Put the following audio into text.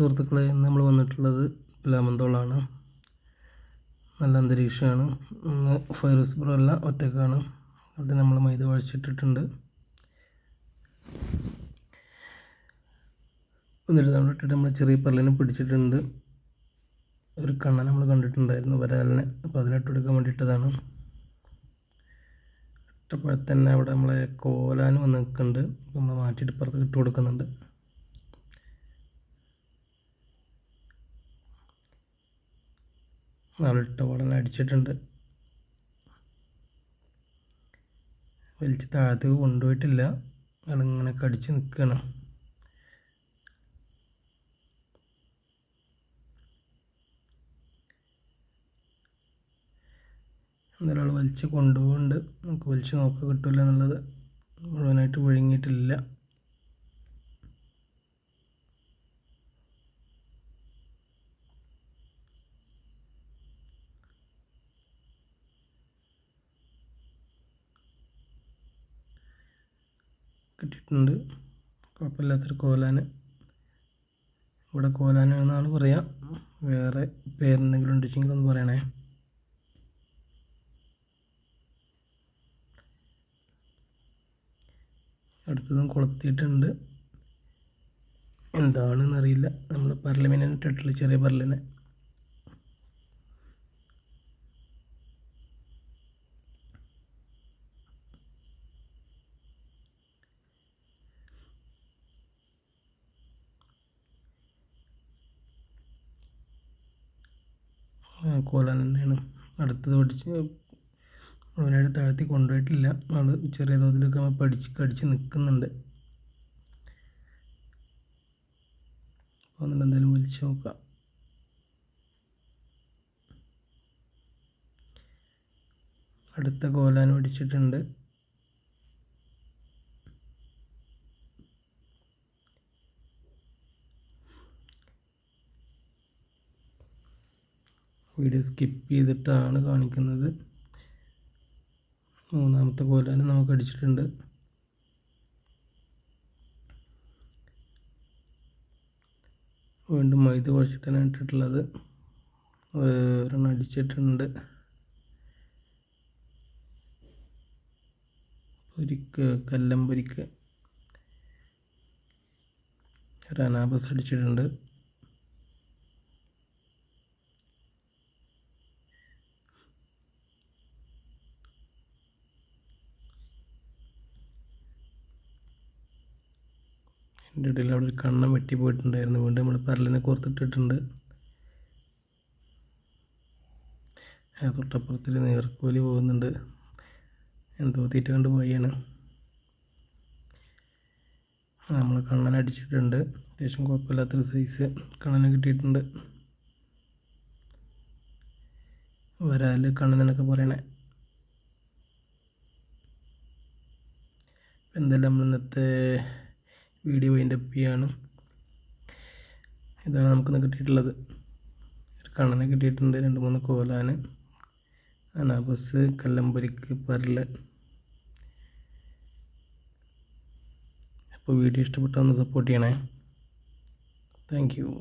സുഹൃത്തുക്കളെ, ഇന്ന് നമ്മൾ വന്നിട്ടുള്ളത് ലാമന്തോളാണ്. നല്ല അന്തരീക്ഷമാണ്. ഇന്ന് ഫൈറൂസ് ബ്രോ അല്ല, ഒറ്റക്കാണ്. അത് നമ്മൾ മൈദ കുഴച്ചിട്ടിട്ടുണ്ട്. എന്നിട്ട് നമ്മൾ ചെറിയ പല്ലിനെ പിടിച്ചിട്ടുണ്ട്. ഒരു കണ്ണൻ നമ്മൾ കണ്ടിട്ടുണ്ടായിരുന്നു, വരാലിനെ. അപ്പോൾ അതിനിട്ട് കൊടുക്കാൻ വേണ്ടിയിട്ടതാണ്. ഇട്ടപ്പോഴത്തന്നെ അവിടെ നമ്മളെ കോലാൻ വന്ന് നിൽക്കുന്നുണ്ട്. നമ്മൾ മാറ്റിയിട്ട് പുറത്ത് ഇട്ട് കൊടുക്കുന്നുണ്ട്. നാളിട്ട ഉടനെ അടിച്ചിട്ടുണ്ട്. വലിച്ച് താഴത്തേക്ക് കൊണ്ടുപോയിട്ടില്ല, അതിങ്ങനെ കടിച്ച് നിൽക്കുകയാണ്. ഒരാൾ വലിച്ച് കൊണ്ടുപോകുന്നുണ്ട്. നമുക്ക് വലിച്ച് നോക്കാൻ കിട്ടില്ല എന്നുള്ളത്. മുഴുവനായിട്ട് വിഴുങ്ങിയിട്ടില്ല. കിട്ടിയിട്ടുണ്ട്. കുഴപ്പമില്ലാത്തൊരു കോലാന്. ഇവിടെ കോലാന് എന്നാണ് പറയുക. വേറെ പേരെന്തെങ്കിലും ഉണ്ടെങ്കിൽ ഒന്ന് പറയണേ. അടുത്തതും കൊളുത്തിയിട്ടുണ്ട്. എന്താണെന്നറിയില്ല. നമ്മൾ പരലിനെ ഇട്ടിട്ടുള്ള ചെറിയ പരലിനെ. കോലാൻ തന്നെയാണ്. അടുത്തത് പിടിച്ച് മുഴുവനായിട്ട് താഴ്ത്തി കൊണ്ടുപോയിട്ടില്ല. ആൾ ചെറിയ തോതിലൊക്കെ കടിച്ച് നിൽക്കുന്നുണ്ട്. അപ്പോൾ എന്തായാലും വലിച്ച് നോക്കാം. അടുത്ത കോലാൻ പിടിച്ചിട്ടുണ്ട്. വീഡിയോ സ്കിപ്പ് ചെയ്തിട്ടാണ് കാണിക്കുന്നത്. മൂന്നാമത്തെ കോലാനും നമുക്ക് അടിച്ചിട്ടുണ്ട്. വീണ്ടും മൈദ കുഴച്ചിട്ടാണ് ഇട്ടിട്ടുള്ളത്. ഒരെണ്ണം അടിച്ചിട്ടുണ്ട്. കല്ലമ്പൊരിക്ക് ഒരു അനാബസ് അടിച്ചിട്ടുണ്ട്. എൻ്റെ ഇടയിൽ അവിടെ ഒരു കണ്ണം വെട്ടി പോയിട്ടുണ്ടായിരുന്നു. വീണ്ടും നമ്മൾ പരലിനെ കോർത്തിട്ടിട്ടുണ്ട്. തൊട്ടപ്പുറത്തിൽ നീർക്കോലി പോകുന്നുണ്ട്. എന്തോ തീറ്റ കണ്ട് പോയാണ്. നമ്മൾ കണ്ണൻ അടിച്ചിട്ടുണ്ട്. അത്യാവശ്യം കുഴപ്പമില്ലാത്തൊരു സൈസ് കണ്ണന് കിട്ടിയിട്ടുണ്ട്. വരാൽ കണ്ണനെന്നൊക്കെ പറയണേ. എന്തായാലും നമ്മൾ ഇന്നത്തെ വീഡിയോ വൈൻഡപ്പ് ചെയ്യാണ്. ഇതാണ് നമുക്കിന്ന് കിട്ടിയിട്ടുള്ളത്. ഒരു കണ്ണനെ കിട്ടിയിട്ടുണ്ട്, 2-3 കോലാന്, അനാബസ്, കല്ലമ്പൊരിക്ക്, പരല്. അപ്പോൾ വീഡിയോ ഇഷ്ടപ്പെട്ടാൽ ഒന്ന് സപ്പോർട്ട് ചെയ്യണേ. Thank you.